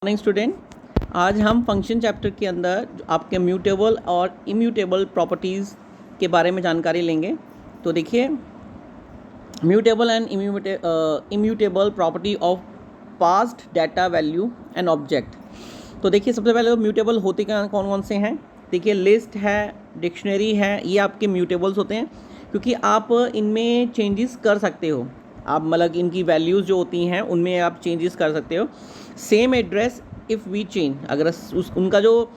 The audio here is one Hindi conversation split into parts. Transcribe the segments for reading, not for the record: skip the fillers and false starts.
मॉर्निंग स्टूडेंट, आज हम फंक्शन चैप्टर के अंदर आपके म्यूटेबल और इम्यूटेबल प्रॉपर्टीज़ के बारे में जानकारी लेंगे। तो देखिए, mutable and immutable property of past data value and object. तो देखिए, सबसे पहले तो म्यूटेबल होते कौन कौन से हैं। देखिए, लिस्ट है, डिक्शनरी है, ये आपके म्यूटेबल्स होते हैं क्योंकि आप इनमें चेंजेस कर सकते हो। आप मतलब इनकी वैल्यूज़ जो होती हैं उनमें आप चेंजेस कर सकते हो। Same address if we change, अगर उनका जो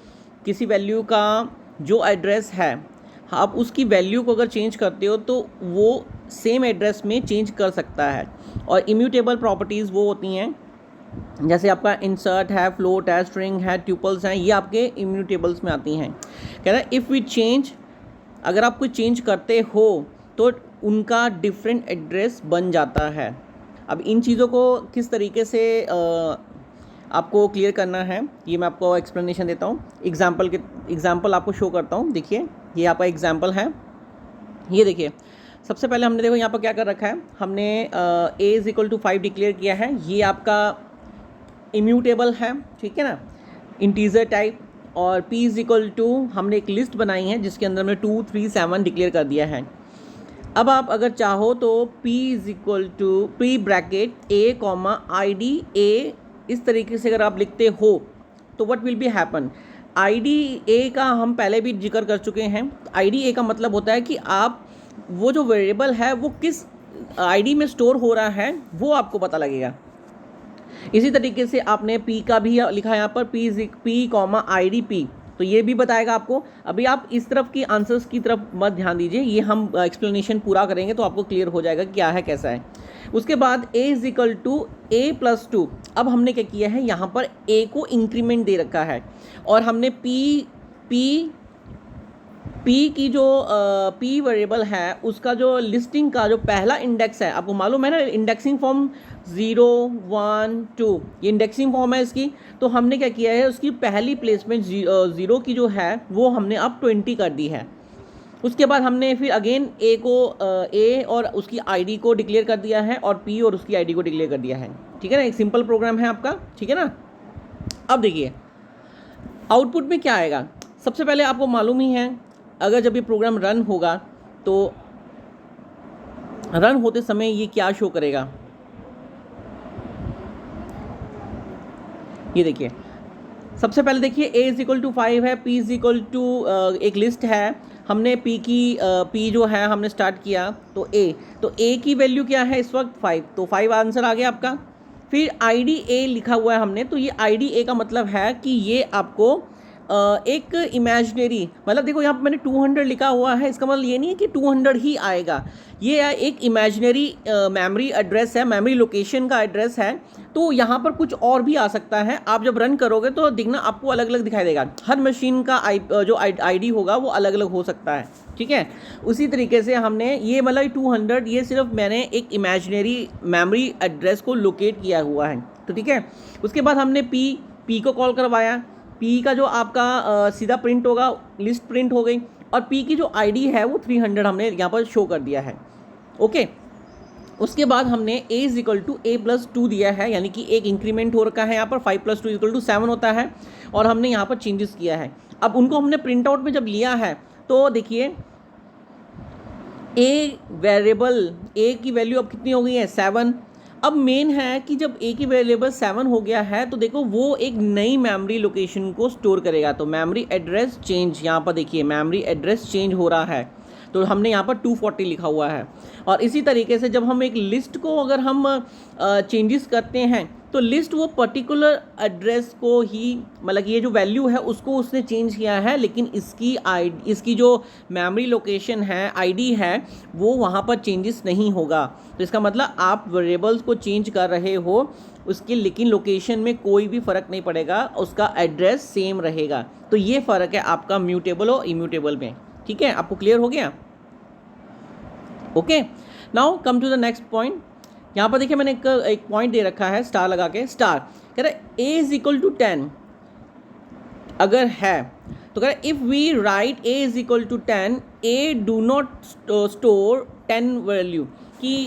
किसी वैल्यू का जो एड्रेस है, आप उसकी वैल्यू को अगर चेंज करते हो तो वो सेम एड्रेस में चेंज कर सकता है। और इम्यूटेबल प्रॉपर्टीज़ वो होती हैं जैसे आपका इंसर्ट है, फ्लोट है, स्ट्रिंग है, ट्यूपल्स हैं, ये आपके इम्यूटेबल्स में आती हैं। कह रहा है इफ़ वी चेंज, अगर आप कोई चेंज करते हो तो उनका डिफरेंट एड्रेस बन जाता है। अब इन चीज़ों को किस तरीके से आपको क्लियर करना है, ये मैं आपको एक्सप्लेनेशन देता हूँ। एग्जाम्पल आपको शो करता हूँ। देखिए, ये आपका एग्जाम्पल है। ये देखिए, सबसे पहले हमने देखो यहाँ पर क्या कर रखा है, हमने a is equal to 5 declare किया है। ये आपका इम्यूटेबल है, ठीक है ना, इंटीजर टाइप। और p इज़ इक्वल टू, हमने एक लिस्ट बनाई है जिसके अंदर में 2, 3, 7 डिक्लेयर कर दिया है। अब आप अगर चाहो तो p is equal to pre bracket a comma ID a, इस तरीके से अगर आप लिखते हो तो what will be happen. ID a का हम पहले भी जिक्र कर चुके हैं। ID a का मतलब होता है कि आप वो जो वेरिएबल है वो किस ID में स्टोर हो रहा है वो आपको पता लगेगा। इसी तरीके से आपने p का भी लिखा है यहाँ पर, p कॉमा ID p, तो ये भी बताएगा आपको। अभी आप इस तरफ की आंसर्स की तरफ मत ध्यान दीजिए, ये हम एक्सप्लेनेशन पूरा करेंगे तो आपको क्लियर हो जाएगा क्या है कैसा है। उसके बाद a is equal to a plus 2। अब हमने क्या किया है, यहाँ पर a को इंक्रीमेंट दे रखा है और हमने p की जो p वेरिएबल है उसका जो लिस्टिंग का जो पहला इंडेक्स है, आपको मालूम है ना, इंडेक्सिंग फॉर्म 0, 1, 2, ये इंडेक्सिंग फॉर्म है इसकी। तो हमने क्या किया है, उसकी पहली प्लेसमेंट 0 की जो है वो हमने अब 20 कर दी है। उसके बाद हमने फिर अगेन a और उसकी आईडी को डिक्लेयर कर दिया है और p और उसकी आईडी को डिक्लेयर कर दिया है, ठीक है ना। एक सिंपल प्रोग्राम है आपका, ठीक है ना। अब देखिए आउटपुट में क्या आएगा। सबसे पहले आपको मालूम ही है, अगर जब ये प्रोग्राम रन होगा तो रन होते समय ये क्या शो करेगा। ये देखिए, सबसे पहले देखिए a इज़ इक्वल टू 5 है, p इज़ इक्वल टू एक लिस्ट है, हमने p जो है हमने स्टार्ट किया तो a की वैल्यू क्या है इस वक्त 5, तो 5 आंसर आ गया आपका। फिर ID a लिखा हुआ है हमने, तो ये ID a का मतलब है कि ये आपको एक इमेजिनरी, मतलब देखो यहाँ पर मैंने 200 लिखा हुआ है, इसका मतलब ये नहीं है कि 200 ही आएगा, ये एक इमेजिनरी मेमोरी एड्रेस है, मेमोरी लोकेशन का एड्रेस है। तो यहाँ पर कुछ और भी आ सकता है। आप जब रन करोगे तो दिखना आपको अलग अलग दिखाई देगा, हर मशीन का जो आईडी होगा वो अलग अलग हो सकता है, ठीक है। उसी तरीके से हमने ये मतलब 200, ये सिर्फ मैंने एक इमेजिनरी मेमोरी एड्रेस को लोकेट किया हुआ है, तो ठीक है। उसके बाद हमने पी को कॉल करवाया, p का जो आपका सीधा प्रिंट होगा, लिस्ट प्रिंट हो गई, और p की जो आईडी है वो 300 हमने यहाँ पर शो कर दिया है, ओके। उसके बाद हमने a is equal to a plus 2 दिया है, यानी कि एक इंक्रीमेंट हो रखा है यहाँ पर, 5 प्लस 2 इक्वल टू 7 होता है, और हमने यहाँ पर चेंजेस किया है। अब उनको हमने प्रिंट आउट में जब लिया है तो देखिए a वेरिएबल a की वैल्यू अब कितनी हो गई है, 7। अब मेन है कि जब a की वेरिएबल 7 हो गया है तो देखो वो एक नई मेमोरी लोकेशन को स्टोर करेगा। तो मेमोरी एड्रेस चेंज, यहाँ पर देखिए मेमोरी एड्रेस चेंज हो रहा है, तो हमने यहाँ पर 240 लिखा हुआ है। और इसी तरीके से जब हम एक लिस्ट को अगर हम चेंजेस करते हैं तो लिस्ट वो पर्टिकुलर एड्रेस को ही, मतलब ये जो वैल्यू है उसको उसने चेंज किया है, लेकिन इसकी जो मेमोरी लोकेशन है, आईडी है, वो वहाँ पर चेंजेस नहीं होगा। तो इसका मतलब आप वेरिएबल्स को चेंज कर रहे हो उसकी, लेकिन लोकेशन में कोई भी फ़र्क नहीं पड़ेगा, उसका एड्रेस सेम रहेगा। तो ये फ़र्क है आपका म्यूटेबल और इम्यूटेबल में, ठीक है। आपको क्लियर हो गया, okay. Now come to the next point. यहाँ पर देखिए मैंने एक पॉइंट दे रखा है, स्टार लगा के, स्टार कह रहा है a इज़ इक्वल टू 10 अगर है तो कह रहा है if we write a is equal to 10, a do not store 10 value. कि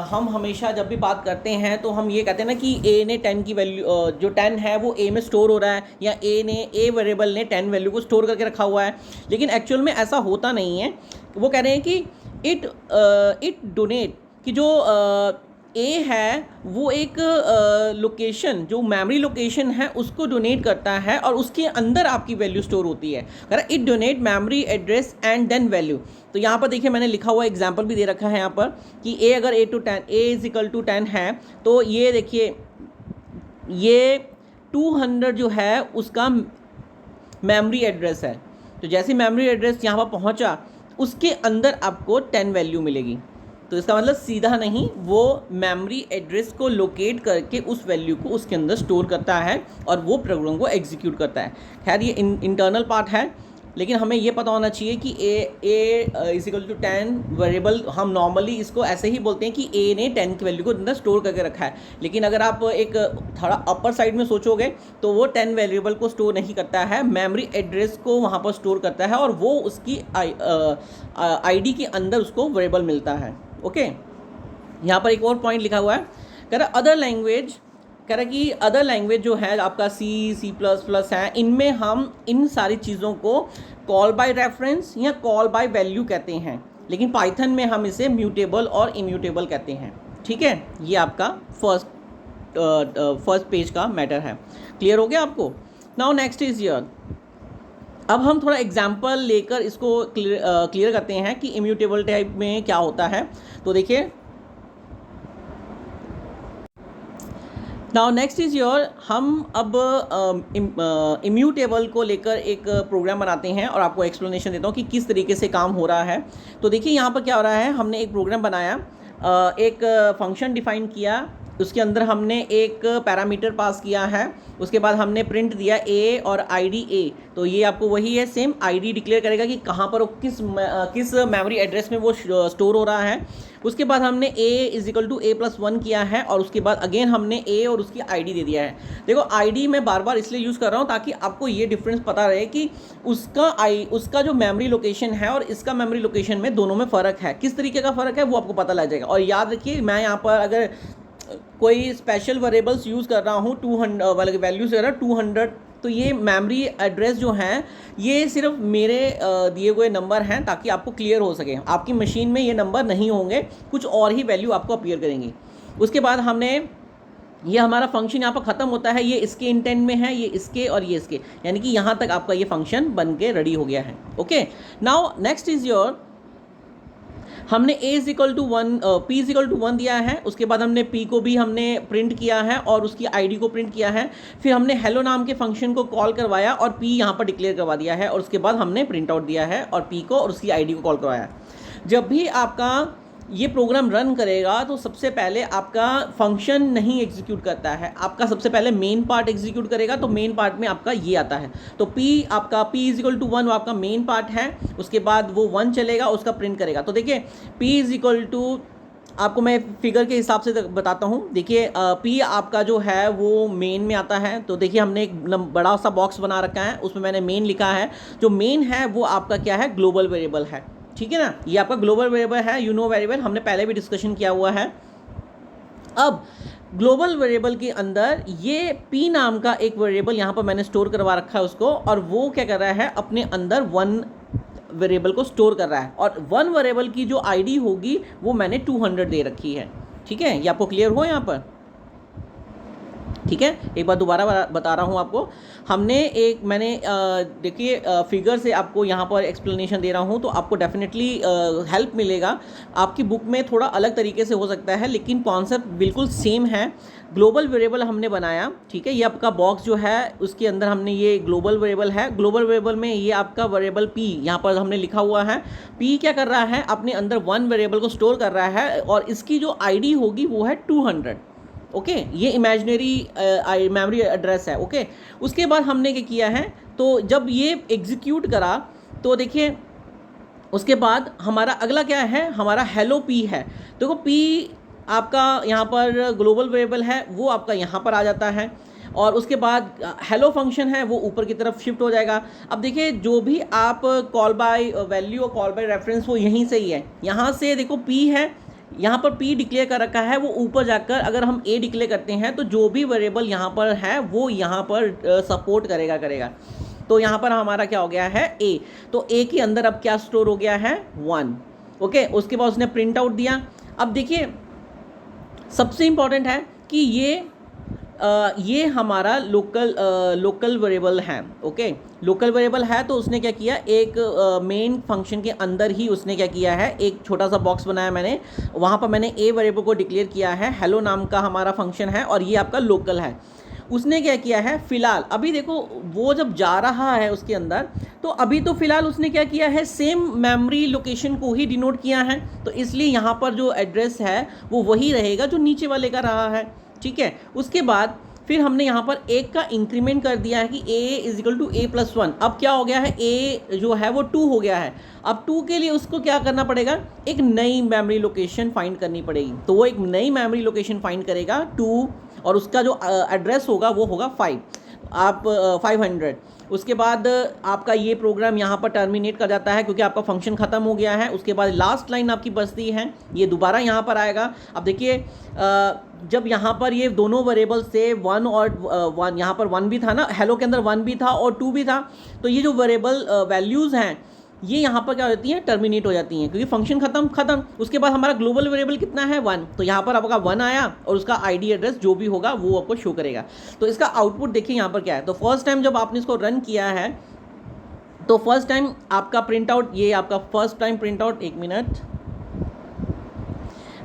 हम हमेशा जब भी बात करते हैं तो हम ये कहते हैं ना कि ए ने 10 की वैल्यू जो 10 है वो ए में स्टोर हो रहा है, या ए वेरिएबल ने 10 वैल्यू को स्टोर करके रखा हुआ है, लेकिन एक्चुअल में ऐसा होता नहीं है। वो कह रहे हैं कि इट डोनेट कि जो ए है वो एक लोकेशन, जो मेमोरी लोकेशन है उसको डोनेट करता है और उसके अंदर आपकी वैल्यू स्टोर होती है। कह रहा it donate memory address and then value. तो यहाँ पर देखिए मैंने लिखा हुआ एग्जांपल भी दे रखा है यहाँ पर कि ए अगर ए इज इक्वल टू 10 है, तो ये देखिए ये 200 जो है उसका मेमोरी एड्रेस है। तो जैसे मेमोरी एड्रेस यहाँ पर पहुँचा उसके अंदर आपको 10 वैल्यू मिलेगी। तो इसका मतलब सीधा नहीं, वो मेमोरी एड्रेस को लोकेट करके उस वैल्यू को उसके अंदर स्टोर करता है और वो प्रोग्राम को एग्जीक्यूट करता है। खैर ये इंटरनल पार्ट है, लेकिन हमें ये पता होना चाहिए कि ए इज इक्वल टू 10 वेरिएबल, हम नॉर्मली इसको ऐसे ही बोलते हैं कि ए ने 10 की वैल्यू को अंदर स्टोर करके रखा है। लेकिन अगर आप एक थोड़ा अपर साइड में सोचोगे तो वो 10 वेरिएबल को स्टोर नहीं करता है, मेमोरी एड्रेस को वहाँ पर स्टोर करता है और वो उसकी आईडी के अंदर उसको वेरिएबल मिलता है। ओके, यहाँ पर एक और पॉइंट लिखा हुआ है, कह रहा अदर लैंग्वेज, कह रहा कि अदर लैंग्वेज जो है आपका C++ है, इनमें हम इन सारी चीज़ों को कॉल बाय रेफरेंस या कॉल बाय वैल्यू कहते हैं, लेकिन पाइथन में हम इसे म्यूटेबल और इम्यूटेबल कहते हैं। ठीक है, ये आपका फर्स्ट पेज का मैटर है। क्लियर हो गया आपको? नाउ नेक्स्ट इज योर, अब हम थोड़ा एग्जाम्पल लेकर इसको क्लियर करते हैं कि इम्यूटेबल टाइप में क्या होता है। तो देखिए, नाउ नेक्स्ट इज योर, हम अब इम्यूटेबल को लेकर एक प्रोग्राम बनाते हैं और आपको एक्सप्लेनेशन देता हूँ कि किस तरीके से काम हो रहा है। तो देखिए यहाँ पर क्या हो रहा है, हमने एक प्रोग्राम बनाया, एक फंक्शन डिफाइन किया, उसके अंदर हमने एक पैरामीटर पास किया है, उसके बाद हमने प्रिंट दिया ए और आईडी ए। तो ये आपको वही है, सेम आईडी डिक्लेयर करेगा कि कहाँ पर वो किस मेमोरी एड्रेस में वो स्टोर हो रहा है। उसके बाद हमने ए इज इक्वल टू A+1 किया है और उसके बाद अगेन हमने ए और उसकी आईडी दे दिया है। देखो आईडी मैं बार बार इसलिए यूज़ कर रहा हूँ ताकि आपको ये डिफरेंस पता रहे कि उसका जो मेमोरी लोकेशन है और इसका मेमोरी लोकेशन में दोनों में फ़र्क है। किस तरीके का फ़र्क है वो आपको पता लग जाएगा। और याद रखिए, मैं यहाँ पर अगर कोई स्पेशल वेरिएबल्स यूज़ कर रहा हूँ 200 वाले वैल्यूज कर रहा है 200, तो ये मेमोरी एड्रेस जो हैं ये सिर्फ मेरे दिए हुए नंबर हैं ताकि आपको क्लियर हो सके। आपकी मशीन में ये नंबर नहीं होंगे, कुछ और ही वैल्यू आपको अपीयर करेंगी। उसके बाद हमने ये हमारा फंक्शन यहाँ पर ख़त्म होता है, ये इसके इंटेंट में है, ये इसके और ये इसके, यानी कि यहाँ तक आपका ये फंक्शन बन के रेडी हो गया है। Okay, now next is your, हमने a is equal to 1 p is equal to 1 दिया है, उसके बाद हमने p को भी हमने प्रिंट किया है और उसकी आईडी को प्रिंट किया है। फिर हमने हेलो नाम के फंक्शन को कॉल करवाया और p यहाँ पर डिक्लेयर करवा दिया है और उसके बाद हमने प्रिंट आउट दिया है और p को और उसकी आईडी को कॉल करवाया। जब भी आपका ये प्रोग्राम रन करेगा तो सबसे पहले आपका फंक्शन नहीं एग्जीक्यूट करता है, आपका सबसे पहले मेन पार्ट एग्जीक्यूट करेगा। तो मेन पार्ट में आपका ये आता है, तो आपका p इज इक्वल टू 1 वो आपका मेन पार्ट है, उसके बाद वो 1 चलेगा, उसका प्रिंट करेगा। तो देखिए p इज इक्वल टू, आपको मैं फिगर के हिसाब से बताता हूँ। देखिए p आपका जो है वो मेन में आता है। तो देखिए हमने एक बड़ा सा बॉक्स बना रखा है, उसमें मैंने मेन लिखा है। जो मेन है वो आपका क्या है, ग्लोबल वेरिएबल है। ठीक है ना, ये आपका ग्लोबल वेरिएबल है, यू नो वेरिएबल, हमने पहले भी डिस्कशन किया हुआ है। अब ग्लोबल वेरिएबल के अंदर ये p नाम का एक वेरिएबल यहाँ पर मैंने स्टोर करवा रखा है उसको, और वो क्या कर रहा है, अपने अंदर 1 वेरिएबल को स्टोर कर रहा है और 1 वेरिएबल की जो आईडी होगी वो मैंने 200 दे रखी है। ठीक है, ये आपको क्लियर हो यहाँ पर? ठीक है, एक बार दोबारा बता रहा हूँ आपको। हमने मैंने देखिए फिगर से आपको यहाँ पर एक्सप्लेनेशन दे रहा हूँ तो आपको डेफिनेटली हेल्प मिलेगा। आपकी बुक में थोड़ा अलग तरीके से हो सकता है लेकिन कॉन्सेप्ट बिल्कुल सेम है। ग्लोबल वेरिएबल हमने बनाया, ठीक है, ये आपका बॉक्स जो है उसके अंदर हमने ये ग्लोबल वेरिएबल है। ग्लोबल वेरिएबल में ये आपका वेरिएबल p यहाँ पर हमने लिखा हुआ है। p क्या कर रहा है, अपने अंदर 1 वेरिएबल को स्टोर कर रहा है और इसकी जो आईडी होगी वो है 200। ओके, ये इमेजिनरी मेमोरी एड्रेस है। ओके, उसके बाद हमने क्या किया है, तो जब ये एग्जीक्यूट करा तो देखिए उसके बाद हमारा अगला क्या है, हमारा हेलो p है। देखो p आपका यहाँ पर ग्लोबल वेरिएबल है, वो आपका यहाँ पर आ जाता है और उसके बाद हेलो फंक्शन है वो ऊपर की तरफ शिफ्ट हो जाएगा। अब देखिए जो भी आप कॉल बाय वैल्यू और कॉल बाय रेफरेंस वो यहीं से ही है। यहाँ से देखो p है, यहाँ पर p डिक्लेयर कर रखा है, वो ऊपर जाकर अगर हम a डिक्लेयर करते हैं तो जो भी वेरिएबल यहाँ पर है वो यहाँ पर सपोर्ट करेगा। तो यहाँ पर हमारा क्या हो गया है a, तो a के अंदर अब क्या स्टोर हो गया है 1। ओके, उसके बाद उसने प्रिंट आउट दिया। अब देखिए सबसे इम्पॉर्टेंट है कि ये हमारा लोकल वेरिएबल है। ओके, लोकल वेरिएबल है तो उसने क्या किया, एक मेन फंक्शन के अंदर ही उसने क्या किया है, एक छोटा सा बॉक्स बनाया मैंने, वहाँ पर मैंने ए वेरिएबल को डिक्लेयर किया है, हेलो नाम का हमारा फंक्शन है और ये आपका लोकल है। उसने क्या किया है, फ़िलहाल अभी देखो वो जब जा रहा है उसके अंदर, तो अभी तो फ़िलहाल उसने क्या किया है, सेम मेमोरी लोकेशन को ही डिनोट किया है, तो इसलिए यहाँ पर जो एड्रेस है वो वही रहेगा जो नीचे वाले का रहा है। ठीक है, उसके बाद फिर हमने यहाँ पर एक का इंक्रीमेंट कर दिया है कि a is equal to a+1। अब क्या हो गया है, a जो है वो 2 हो गया है। अब 2 के लिए उसको क्या करना पड़ेगा, एक नई मेमोरी लोकेशन फाइंड करनी पड़ेगी। तो वो एक नई मेमोरी लोकेशन फाइंड करेगा 2, और उसका जो एड्रेस होगा वो होगा 5, आप 500। उसके बाद आपका ये प्रोग्राम यहाँ पर टर्मिनेट कर जाता है क्योंकि आपका फंक्शन ख़त्म हो गया है। उसके बाद लास्ट लाइन आपकी बचती है, ये दोबारा यहाँ पर आएगा। अब देखिए जब यहाँ पर ये दोनों वेरिएबल से 1 और 1, यहाँ पर 1 भी था ना, हेलो के अंदर 1 भी था और 2 भी था, तो ये जो वेरिएबल वैल्यूज़ हैं ये यहाँ पर क्या हो जाती हैं, टर्मिनेट हो जाती हैं क्योंकि फंक्शन खत्म। उसके बाद हमारा ग्लोबल वेरिएबल कितना है 1, तो यहाँ पर आपका 1 आया और उसका आईडी एड्रेस जो भी होगा वो आपको शो करेगा। तो इसका आउटपुट देखिए यहाँ पर क्या है। तो फर्स्ट टाइम जब आपने इसको रन किया है तो फर्स्ट टाइम आपका प्रिंट आउट, ये आपका first time print out, 1 minute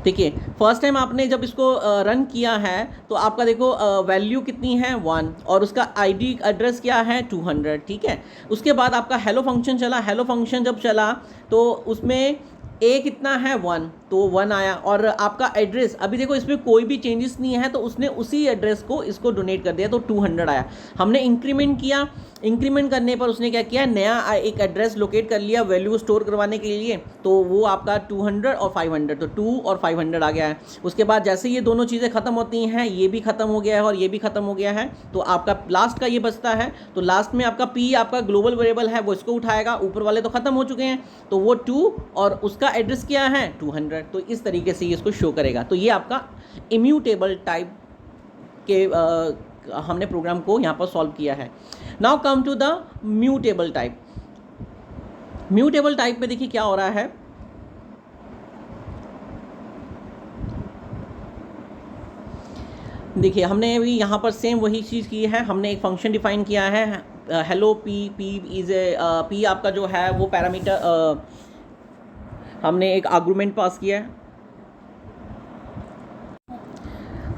देखिए, फर्स्ट टाइम आपने जब इसको रन किया है तो आपका देखो वैल्यू कितनी है 1 और उसका आईडी एड्रेस क्या है 200। ठीक है, उसके बाद आपका हेलो फंक्शन चला। हेलो फंक्शन जब चला तो उसमें ए कितना है 1, तो 1 आया और आपका एड्रेस, अभी देखो इसमें कोई भी चेंजेस नहीं है तो उसने उसी एड्रेस को इसको डोनेट कर दिया तो 200 आया। हमने इंक्रीमेंट किया, इंक्रीमेंट करने पर उसने क्या किया, नया एक एड्रेस लोकेट कर लिया वैल्यू स्टोर करवाने के लिए, तो वो आपका 200 और 500, तो 2 और 500 आ गया है। उसके बाद जैसे ये दोनों चीज़ें ख़त्म होती हैं, ये भी ख़त्म हो गया है और ये भी ख़त्म हो गया है, तो आपका लास्ट का ये बचता है। तो लास्ट में आपका पी आपका ग्लोबल वेरिएबल है वो इसको उठाएगा, ऊपर वाले तो ख़त्म हो चुके हैं तो वो 2 और उसका एड्रेस क्या है 200, तो इस तरीके से ये इसको शो करेगा। तो ये आपका इम्यूटेबल टाइप के हमने प्रोग्राम को यहाँ पर सॉल्व किया है। Now come to the mutable type. Mutable type में देखिए क्या हो रहा है, देखिए हमने भी यहाँ पर सेम वही चीज़ की है। हमने एक फंक्शन डिफाइन किया है hello P, P is A P आपका जो है वो पैरामीटर, हमने एक आर्गुमेंट पास किया है,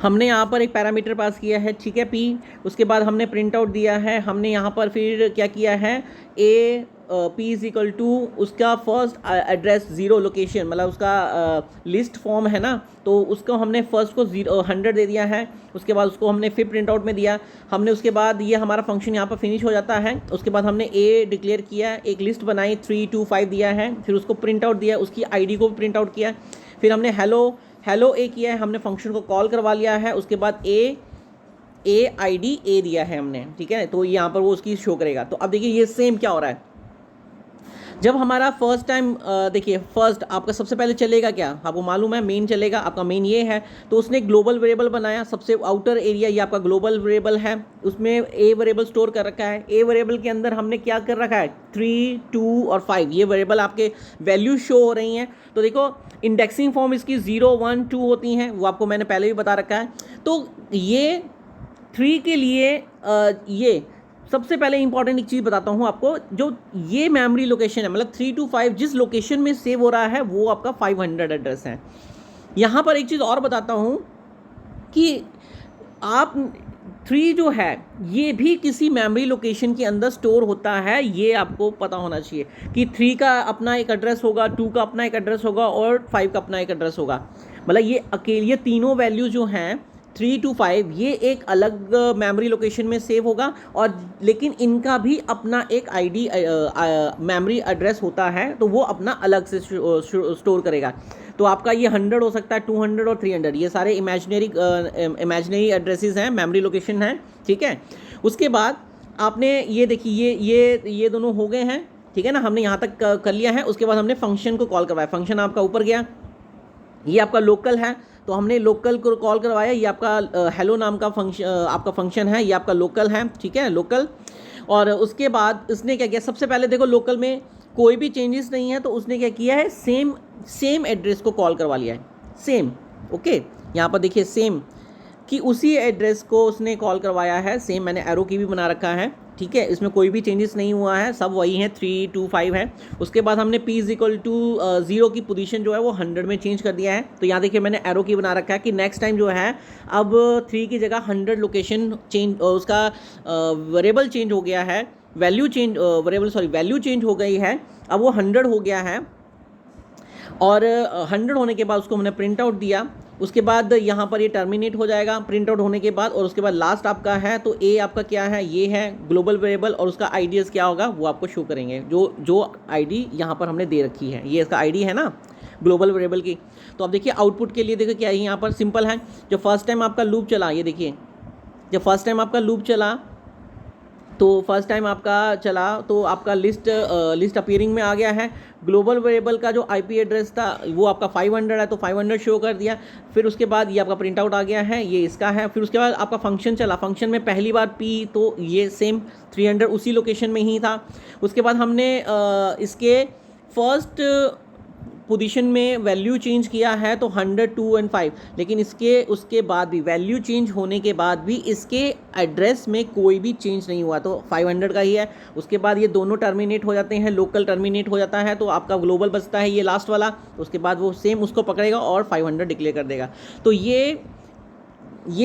हमने यहाँ पर एक पैरामीटर पास किया है। ठीक है, पी, उसके बाद हमने प्रिंट आउट दिया है। हमने यहाँ पर फिर क्या किया है, a p is equal to उसका फर्स्ट एड्रेस 0 लोकेशन, मतलब उसका लिस्ट फॉर्म है ना, तो उसको हमने फर्स्ट को 100 दे दिया है। उसके बाद उसको हमने फिर प्रिंट आउट में दिया हमने। उसके बाद ये हमारा फंक्शन यहाँ पर फिनिश हो जाता है। उसके बाद हमने ए डिक्लेयर किया, एक लिस्ट बनाई 3 2 5 दिया है, फिर उसको प्रिंट आउट दिया, उसकी आईडी को प्रिंट आउट किया, फिर हमने हेलो ए किया है, हमने फंक्शन को कॉल करवा लिया है। उसके बाद ए आईडी ए दिया है हमने। ठीक है, तो यहाँ पर वो उसकी शो करेगा। तो अब देखिए ये सेम क्या हो रहा है, जब हमारा फर्स्ट टाइम देखिए फर्स्ट आपका सबसे पहले चलेगा क्या, आपको मालूम है मेन चलेगा, आपका मेन ये है। तो उसने ग्लोबल वेरिएबल बनाया, सबसे आउटर एरिया ये आपका ग्लोबल वेरिएबल है, उसमें ए वेरिएबल स्टोर कर रखा है। ए वेरिएबल के अंदर हमने क्या कर रखा है 3 2 और 5, ये वेरिएबल आपके वैल्यू शो हो रही हैं। तो देखो इंडेक्सिंग फॉर्म इसकी 0 1 2 होती हैं, वो आपको मैंने पहले भी बता रखा है। तो ये 3 के लिए ये सबसे पहले इंपॉर्टेंट एक चीज़ बताता हूँ आपको, जो ये मेमोरी लोकेशन है मतलब 3 to 5 जिस लोकेशन में सेव हो रहा है वो आपका 500 एड्रेस है। यहाँ पर एक चीज़ और बताता हूँ कि आप 3 जो है ये भी किसी मेमोरी लोकेशन के अंदर स्टोर होता है, ये आपको पता होना चाहिए कि 3 का अपना एक एड्रेस होगा, 2 का अपना एक एड्रेस होगा और 5 का अपना एक एड्रेस होगा। मतलब ये अकेले ये तीनों वैल्यू जो हैं 3 to 5 ये एक अलग मेमोरी लोकेशन में सेव होगा, और लेकिन इनका भी अपना एक आईडी मेमोरी एड्रेस होता है, तो वो अपना अलग से स्टोर करेगा। तो आपका ये 100 हो सकता है, 200 और 300, ये सारे इमेजिनरी एड्रेसेस हैं, मेमोरी लोकेशन हैं। ठीक है, उसके बाद आपने ये देखिए ये दोनों हो गए हैं। ठीक है ना, हमने यहाँ तक कर लिया है। उसके बाद हमने फंक्शन को कॉल करवाया, फंक्शन आपका ऊपर गया, ये आपका लोकल है, तो हमने लोकल को कॉल करवाया, ये आपका हेलो नाम का फंक्शन आपका फंक्शन है, ये आपका लोकल है, ठीक है, लोकल। और उसके बाद इसने क्या किया, सबसे पहले देखो लोकल में कोई भी चेंजेस नहीं है, तो उसने क्या किया है, सेम एड्रेस को कॉल करवा लिया है, सेम, ओके। यहाँ पर देखिए सेम कि उसी एड्रेस को उसने कॉल करवाया है, सेम, मैंने एरो की भी बना रखा है, ठीक है, इसमें कोई भी चेंजेस नहीं हुआ है, सब वही है, 3 2 5 है। उसके बाद हमने p इज इक्वल टू 0 की पोजीशन जो है वो 100 में चेंज कर दिया है। तो यहाँ देखिए मैंने एरो की बना रखा है कि नेक्स्ट टाइम जो है अब 3 की जगह 100 लोकेशन चेंज, उसका वेरिएबल चेंज हो गया है, वैल्यू चेंज हो गई है, अब वो 100 हो गया है। और 100 होने के बाद उसको हमने प्रिंट आउट दिया, उसके बाद यहाँ पर ये टर्मिनेट हो जाएगा प्रिंट आउट होने के बाद। और उसके बाद लास्ट आपका है, तो ए आपका क्या है, ये है ग्लोबल वेरिएबल, और उसका आईडीएस क्या होगा वो आपको शो करेंगे, जो आईडी यहाँ पर हमने दे रखी है, ये इसका आईडी है ना ग्लोबल वेरिएबल की। तो अब देखिए आउटपुट के लिए देखो क्या है, यहाँ पर सिंपल है, जो फर्स्ट टाइम आपका लूप चला, ये देखिए जब फर्स्ट टाइम आपका लूप चला, तो फर्स्ट टाइम आपका चला तो आपका लिस्ट अपीयरिंग में आ गया है। ग्लोबल वेरिएबल का जो आईपी एड्रेस था वो आपका 500 है, तो 500 शो कर दिया। फिर उसके बाद ये आपका प्रिंट आउट आ गया है, ये इसका है। फिर उसके बाद आपका फंक्शन चला, फंक्शन में पहली बार पी, तो ये सेम 300 उसी लोकेशन में ही था। उसके बाद हमने इसके फर्स्ट पोजीशन में वैल्यू चेंज किया है, तो 100 2 और 5, लेकिन उसके बाद भी वैल्यू चेंज होने के बाद भी इसके एड्रेस में कोई भी चेंज नहीं हुआ, तो 500 का ही है। उसके बाद ये दोनों टर्मिनेट हो जाते हैं, लोकल टर्मिनेट हो जाता है, तो आपका ग्लोबल बचता है ये लास्ट वाला। उसके बाद वो सेम उसको पकड़ेगा और 500 डिक्लेयर कर देगा। तो ये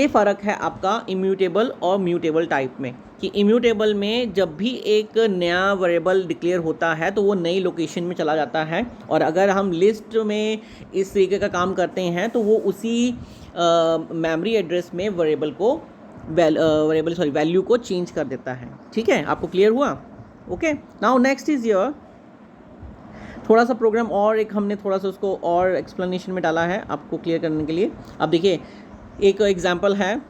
फ़र्क है आपका इम्यूटेबल और म्यूटेबल टाइप में, कि इम्यूटेबल में जब भी एक नया वेरिएबल डिक्लेयर होता है तो वो नई लोकेशन में चला जाता है, और अगर हम लिस्ट में इस तरीके का काम करते हैं तो वो उसी मेमोरी एड्रेस में वैल्यू को चेंज कर देता है। ठीक है, आपको क्लियर हुआ? Okay, now next is your थोड़ा सा प्रोग्राम और एक हमने थोड़ा सा उसको और एक्सप्लेनेशन में डाला है आपको क्लियर करने के लिए। अब देखिए एक एग्जांपल है,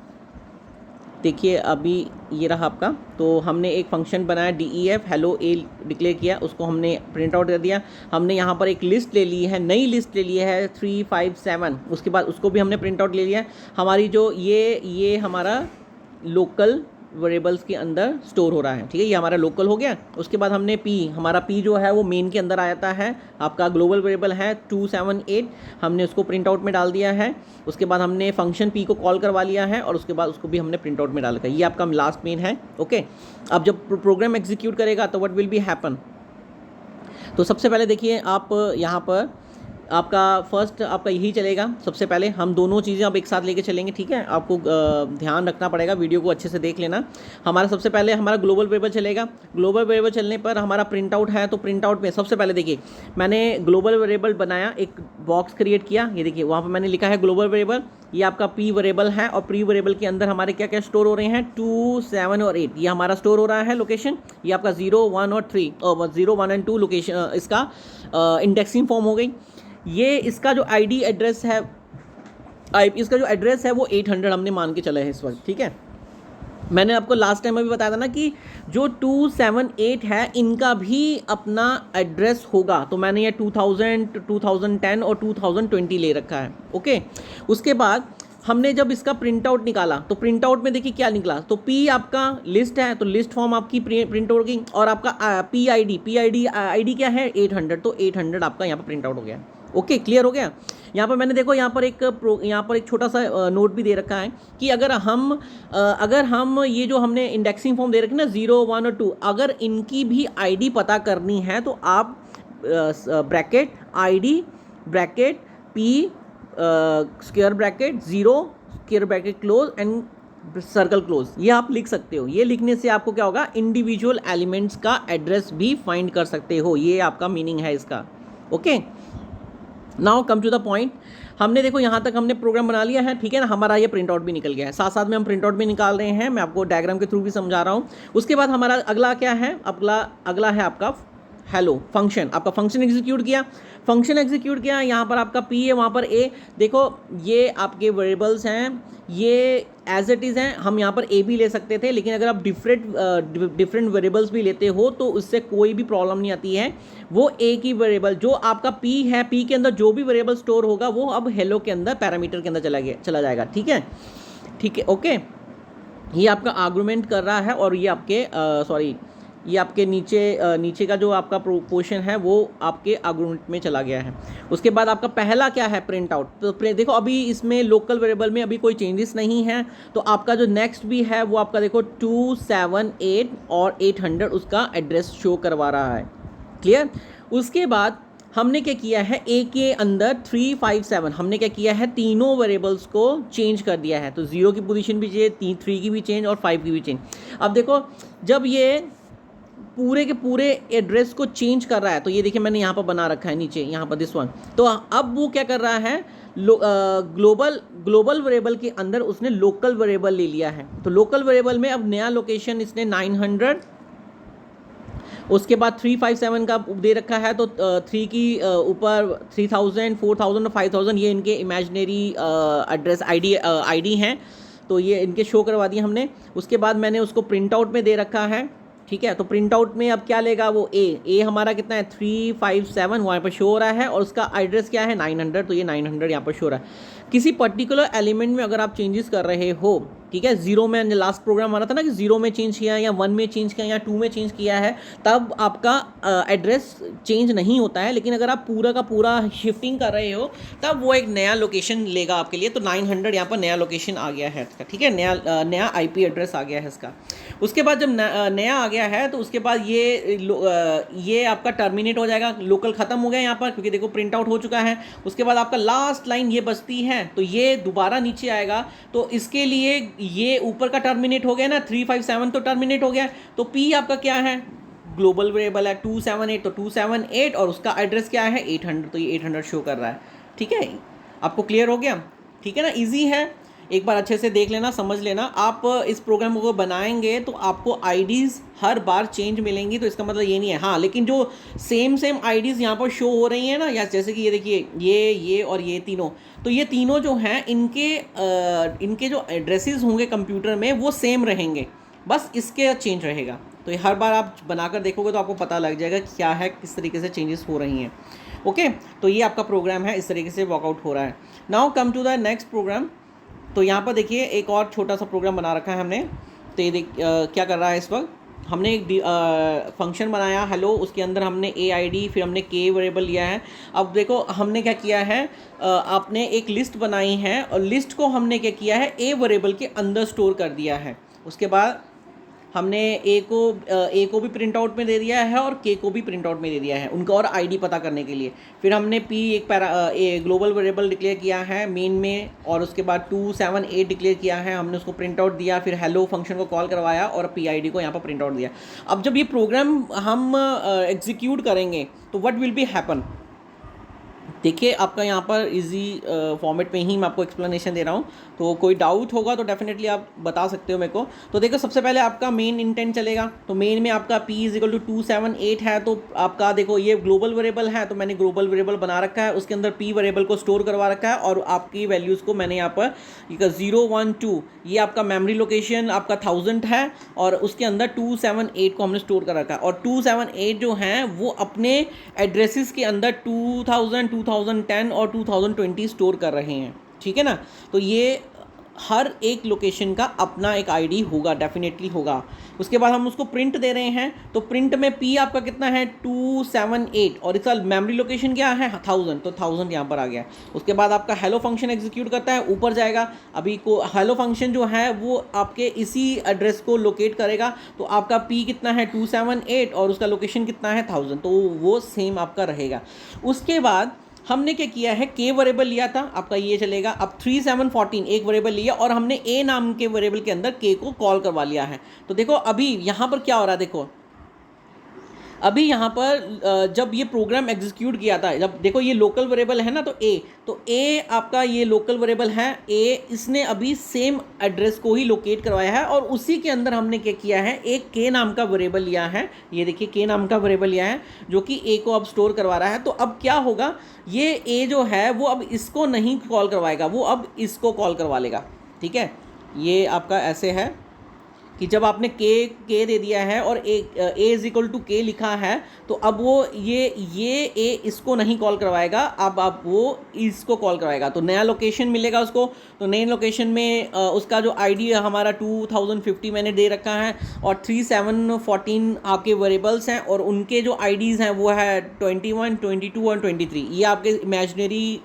देखिए अभी ये रहा आपका, तो हमने एक फंक्शन बनाया def हेलो ए डिक्लेयर किया, उसको हमने प्रिंट आउट कर दिया। हमने यहाँ पर एक लिस्ट ले ली है, नई लिस्ट ले ली है 3 5 7, उसके बाद उसको भी हमने प्रिंट आउट ले लिया है। हमारी जो ये हमारा लोकल वेरिएबल्स के अंदर स्टोर हो रहा है, ठीक है, ये हमारा लोकल हो गया। उसके बाद हमने हमारा p जो है वो मेन के अंदर आ जाता है, आपका ग्लोबल वेरिएबल है 278, हमने उसको प्रिंट आउट में डाल दिया है। उसके बाद हमने फंक्शन p को कॉल करवा लिया है, और उसके बाद उसको भी हमने प्रिंट आउट में डाल दिया। ये आपका लास्ट मेन है। ओके, अब जब प्रोग्राम एग्जीक्यूट करेगा तो व्हाट विल बी हैपन, तो सबसे पहले देखिए आप यहाँ पर आपका फर्स्ट आपका यही चलेगा। सबसे पहले हम दोनों चीज़ें अब एक साथ लेके चलेंगे, ठीक है, आपको ध्यान रखना पड़ेगा, वीडियो को अच्छे से देख लेना। हमारा सबसे पहले हमारा ग्लोबल वेरिएबल चलेगा। ग्लोबल वेरिएबल चलने पर हमारा प्रिंट आउट है, तो प्रिंट आउट में सबसे पहले देखिए मैंने ग्लोबल वेरिएबल बनाया, एक बॉक्स क्रिएट किया, ये देखिए वहाँ पर मैंने लिखा है ग्लोबल वेरिएबल, ये आपका p वेरिएबल है, और p वेरिएबल के अंदर हमारे क्या क्या स्टोर हो रहे हैं, 2 7 और 8, ये हमारा स्टोर हो रहा है लोकेशन। ये आपका 0 1 और 3 0 1 और 2 लोकेशन इसका इंडेक्सिंग फॉर्म हो गई। ये इसका जो आईडी एड्रेस है, इसका जो एड्रेस है वो 800 हमने मान के चला है इस वक्त, ठीक है। मैंने आपको लास्ट टाइम अभी बताया था ना कि जो 278 है इनका भी अपना एड्रेस होगा, तो मैंने ये 2000 2010 और 2020 ले रखा है। ओके, उसके बाद हमने जब इसका प्रिंट आउट निकाला, तो प्रिंट आउट में देखिए क्या निकला, तो p आपका लिस्ट है, तो लिस्ट फॉर्म आपकी प्रिंट आउट गई, और आपका p आईडी क्या है 800, तो 800 आपका यहाँ पर प्रिंट आउट हो गया। ओके, क्लियर हो गया। यहाँ पर मैंने देखो यहाँ पर एक छोटा सा नोट भी दे रखा है कि अगर हम ये जो हमने इंडेक्सिंग फॉर्म दे रखी ना 0 1 और 2, अगर इनकी भी आईडी पता करनी है तो आप bracket ID bracket p square bracket 0 square bracket close and circle close, ये आप लिख सकते हो। ये लिखने से आपको क्या होगा, इंडिविजुअल एलिमेंट्स का एड्रेस भी फाइंड कर सकते हो, ये आपका मीनिंग है इसका। Okay, now come to the point. हमने देखो यहाँ तक हमने प्रोग्राम बना लिया है, ठीक है ना, हमारा ये प्रिंट आउट भी निकल गया है, साथ साथ में हम प्रिंट आउट भी निकाल रहे हैं, मैं आपको डायग्राम के थ्रू भी समझा रहा हूँ। उसके बाद हमारा अगला क्या है, अगला है आपका हेलो फंक्शन, आपका फंक्शन एग्जीक्यूट किया, यहाँ पर आपका पी है, वहाँ पर ए। देखो ये आपके वेरिएबल्स हैं, ये एज इट इज़ हैं, हम यहाँ पर ए भी ले सकते थे, लेकिन अगर आप डिफरेंट वेरिएबल्स भी लेते हो तो उससे कोई भी प्रॉब्लम नहीं आती है। वो एक ही वेरिएबल जो आपका पी है, पी के अंदर जो भी वेरिएबल स्टोर होगा वो अब हेलो के अंदर पैरामीटर के अंदर चला जाएगा। ठीक है, ओके। ये आपका आर्गुमेंट कर रहा है और ये आपके ये आपके नीचे का जो आपका पोर्शन है वो आपके आर्गुमेंट में चला गया है। उसके बाद आपका पहला क्या है, प्रिंट आउट। तो देखो अभी इसमें लोकल वेरिएबल में अभी कोई चेंजेस नहीं है, तो आपका जो नेक्स्ट भी है वो आपका देखो 278 और 800 उसका एड्रेस शो करवा रहा है। क्लियर। उसके बाद हमने क्या किया है, ए के अंदर 357 हमने क्या किया है, तीनों वेरिएबल्स को चेंज कर दिया है। तो 0 की पोजीशन भी चेंज, 3 की भी चेंज और 5 की भी चेंज। अब देखो जब ये पूरे के पूरे एड्रेस को चेंज कर रहा है, तो ये देखिए मैंने यहाँ पर बना रखा है नीचे, यहाँ पर दिस वन। तो अब वो क्या कर रहा है, ग्लोबल वेरिएबल के अंदर उसने लोकल वेरिएबल ले लिया है। तो लोकल वेरिएबल में अब नया लोकेशन इसने 900, उसके बाद 357 का दे रखा है, तो 3 की ऊपर 3000, 4000 और 5000 ये इनके इमेजिनरी एड्रेस आईडी हैं, तो ये इनके शो करवा दिए हमने। उसके बाद मैंने उसको प्रिंट आउट में दे रखा है। ठीक है, तो प्रिंट आउट में अब क्या लेगा वो ए हमारा कितना है 357 वहाँ पर शो हो रहा है, और उसका एड्रेस क्या है 900, तो ये 900 यहाँ पर शो हो रहा है। किसी पर्टिकुलर एलिमेंट में अगर आप चेंजेस कर रहे हो, ठीक है, 0 में लास्ट प्रोग्राम आ रहा था ना कि 0 में चेंज किया या 1 में चेंज किया या 2 में चेंज किया है, तब आपका एड्रेस चेंज नहीं होता है। लेकिन अगर आप पूरा का पूरा शिफ्टिंग कर रहे हो तब वो एक नया लोकेशन लेगा आपके लिए। तो 900 यहाँ पर नया लोकेशन आ गया है इसका। ठीक है, नया आईपी एड्रेस आ गया है इसका। उसके बाद जब नया आ गया है तो उसके बाद ये आपका टर्मिनेट हो जाएगा, लोकल ख़त्म हो गया यहाँ पर, क्योंकि देखो प्रिंट आउट हो चुका है। उसके बाद आपका लास्ट लाइन ये बचती है, तो ये दोबारा नीचे आएगा। तो इसके लिए ये ऊपर का टर्मिनेट हो गया ना, 357 तो टर्मिनेट हो गया। तो पी आपका क्या है, ग्लोबल वेरिएबल है 278, तो 278 और उसका एड्रेस क्या है 800, तो ये 800 शो कर रहा है। ठीक है, आपको क्लियर हो गया। ठीक है ना, इजी है, एक बार अच्छे से देख लेना, समझ लेना। आप इस प्रोग्राम को बनाएंगे तो आपको आईडीज़ हर बार चेंज मिलेंगी, तो इसका मतलब ये नहीं है। हाँ, लेकिन जो सेम आईडीज़ यहाँ पर शो हो रही हैं ना, या जैसे कि ये देखिए ये और ये तीनों, तो ये तीनों जो हैं इनके जो एड्रेसेस होंगे कंप्यूटर में वो सेम रहेंगे, बस इसके चेंज रहेगा। तो ये हर बार आप बनाकर देखोगे तो आपको पता लग जाएगा क्या है, किस तरीके से चेंजेस हो रही हैं। ओके, तो ये आपका प्रोग्राम है, इस तरीके से वर्कआउट हो रहा है। Now come to the next program. तो यहाँ पर देखिए एक और छोटा सा प्रोग्राम बना रखा है हमने। तो ये क्या कर रहा है इस वक्त, हमने एक फंक्शन बनाया हेलो, उसके अंदर हमने AID फिर हमने के वेरिएबल लिया है। अब देखो हमने क्या किया है, आपने एक लिस्ट बनाई है और लिस्ट को हमने क्या किया है ए वेरिएबल के अंदर स्टोर कर दिया है। उसके बाद हमने ए को भी प्रिंट आउट में दे दिया है और के को भी प्रिंट आउट में दे दिया है, उनका और आईडी पता करने के लिए। फिर हमने पी एक ग्लोबल वेरिएबल डिक्लेयर किया है मेन में, और उसके बाद 278 डिक्लेयर किया है, हमने उसको प्रिंट आउट दिया। फिर हेलो फंक्शन को कॉल करवाया और PID को यहाँ पर प्रिंट आउट दिया। अब जब ये प्रोग्राम हम एग्जीक्यूट करेंगे तो व्हाट विल बी हैपन, देखिए आपका यहाँ पर इजी फॉर्मेट में ही मैं आपको एक्सप्लेनेशन दे रहा हूँ, तो कोई डाउट होगा तो डेफिनेटली आप बता सकते हो मेरे को। तो देखो सबसे पहले आपका मेन इंटेंट चलेगा, तो मेन में आपका p = 278 है। तो आपका देखो ये ग्लोबल वेरिएबल है, तो मैंने ग्लोबल वेरिएबल बना रखा है, उसके अंदर p वेरिएबल को स्टोर करवा रखा है, और आपकी वैल्यूज़ को मैंने यहाँ पर 0 1 2 ये आपका मेमोरी लोकेशन आपका 1000 है, और उसके अंदर 278 को हमने स्टोर कर रखा है। और 278 जो हैं वो अपने एड्रेसेस के अंदर 2000, 2010 और 2020 स्टोर कर रहे हैं। ठीक है ना, तो ये हर एक लोकेशन का अपना एक आईडी होगा, डेफिनेटली होगा। उसके बाद हम उसको प्रिंट दे रहे हैं, तो प्रिंट में पी आपका कितना है 278 और इसका मेमोरी लोकेशन क्या है 1000, तो 1000 यहाँ पर आ गया। उसके बाद आपका हेलो फंक्शन एग्जीक्यूट करता है, ऊपर जाएगा। अभी को हेलो फंक्शन जो है वो आपके इसी एड्रेस को लोकेट करेगा, तो आपका पी कितना है 278 और उसका लोकेशन कितना है 1000, तो वो सेम आपका रहेगा। उसके बाद हमने क्या किया है, के वेरिएबल लिया था आपका, ये चलेगा। अब 3714 एक वेरिएबल लिया और हमने ए नाम के वेरिएबल के अंदर के को कॉल करवा लिया है। तो देखो अभी यहाँ पर क्या हो रहा है, देखो अभी यहाँ पर जब ये प्रोग्राम एग्जीक्यूट किया था, जब देखो ये लोकल वेरिएबल है ना, तो ए आपका ये लोकल वेरिएबल है ए, इसने अभी सेम एड्रेस को ही लोकेट करवाया है और उसी के अंदर हमने क्या किया है, एक के नाम का वेरिएबल लिया है। ये देखिए के नाम का वेरिएबल लिया है जो कि ए को अब स्टोर करवा रहा है। तो अब क्या होगा, ये ए जो है वो अब इसको नहीं कॉल करवाएगा, वो अब इसको कॉल करवा लेगा। ठीक है, ये आपका ऐसे है कि जब आपने के दे दिया है और ए इज इक्वल टू के लिखा है, तो अब वो ये ए इसको नहीं कॉल करवाएगा, अब वो इसको कॉल करवाएगा। तो नया लोकेशन मिलेगा उसको। तो नए लोकेशन में उसका जो आईडी हमारा 2050 मैंने दे रखा है और 3714 आपके वेरिएबल्स हैं और उनके जो आईडीज़ हैं वो है 21, 22 और 23। ये आपके इमेजिनरी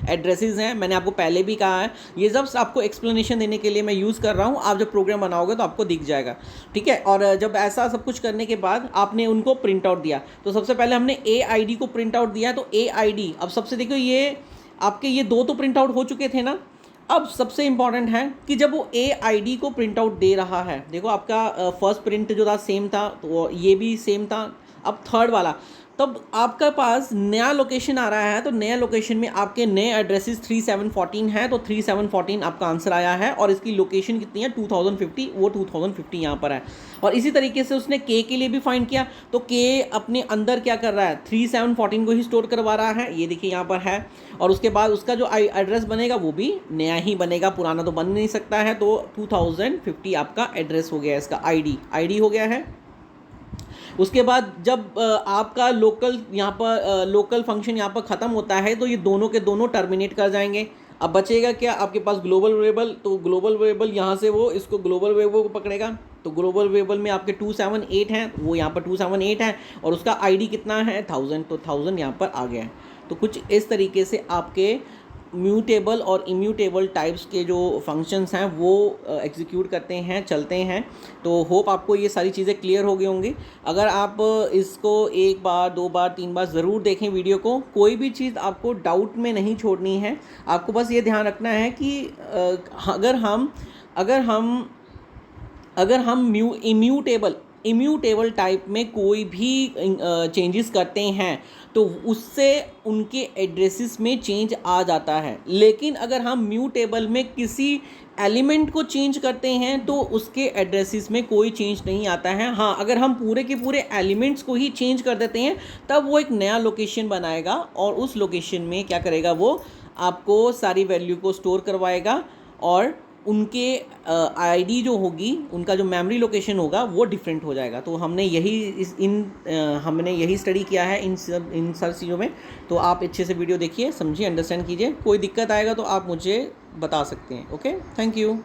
एड्रेसेस हैं, मैंने आपको पहले भी कहा है। ये जब आपको एक्सप्लेनेशन देने के लिए मैं यूज़ कर रहा हूँ, आप जब प्रोग्राम बनाओगे तो आपको दिख जाएगा। ठीक है, और जब ऐसा सब कुछ करने के बाद आपने उनको प्रिंट आउट दिया, तो सबसे पहले हमने ए आई डी को प्रिंट आउट दिया। तो ए आई डी, अब सबसे देखो ये आपके ये दो तो प्रिंट आउट हो चुके थे ना। अब सबसे इंपॉर्टेंट है कि जब वो ए आई डी को प्रिंट आउट दे रहा है, देखो आपका फर्स्ट प्रिंट जो था सेम था, तो ये भी सेम था। अब थर्ड वाला, तब आपका पास नया लोकेशन आ रहा है, तो नया लोकेशन में आपके नए एड्रेसेस 3714 है, तो 3714 आपका आंसर आया है और इसकी लोकेशन कितनी है 2050, वो 2050 यहाँ पर है। और इसी तरीके से उसने के लिए भी फाइंड किया, तो के अपने अंदर क्या कर रहा है, 3714 को ही स्टोर करवा रहा है, ये देखिए यहाँ पर है। और उसके बाद उसका जो एड्रेस बनेगा वो भी नया ही बनेगा, पुराना तो बन नहीं सकता है। तो 2050 आपका एड्रेस हो गया, इसका आईडी हो गया है। उसके बाद जब आपका लोकल यहाँ पर लोकल फंक्शन यहाँ पर ख़त्म होता है, तो ये दोनों के दोनों टर्मिनेट कर जाएंगे। अब बचेगा क्या, आपके पास ग्लोबल वेरिएबल। तो ग्लोबल वेरिएबल यहाँ से वो इसको ग्लोबल वेरिएबल को पकड़ेगा, तो ग्लोबल वेरिएबल में आपके 278 हैं, वो यहाँ पर 278 है और उसका आईडी कितना है 1000, तो 1000 यहाँ पर आ गया है। तो कुछ इस तरीके से आपके म्यूटेबल और इम्यूटेबल टाइप्स के जो फंक्शंस हैं वो एग्जीक्यूट करते हैं, चलते हैं। तो होप आपको ये सारी चीज़ें क्लियर हो गई होंगी। अगर आप इसको एक बार, दो बार, तीन बार ज़रूर देखें वीडियो को, कोई भी चीज़ आपको डाउट में नहीं छोड़नी है। आपको बस ये ध्यान रखना है कि अगर हम इम्यूटेबल टाइप में कोई भी चेंजेस करते हैं तो उससे उनके एड्रेसेस में चेंज आ जाता है। लेकिन अगर हम म्यूटेबल में किसी एलिमेंट को चेंज करते हैं तो उसके एड्रेसेस में कोई चेंज नहीं आता है। हाँ, अगर हम पूरे के पूरे एलिमेंट्स को ही चेंज कर देते हैं तब वो एक नया लोकेशन बनाएगा और उस लोकेशन में क्या करेगा, वो आपको सारी वैल्यू को स्टोर करवाएगा और उनके आईडी जो होगी, उनका जो मेमोरी लोकेशन होगा वो डिफरेंट हो जाएगा। तो हमने यही स्टडी किया है इन सब चीज़ों में। तो आप अच्छे से वीडियो देखिए, समझिए, अंडरस्टैंड कीजिए। कोई दिक्कत आएगा तो आप मुझे बता सकते हैं। Okay, thank you.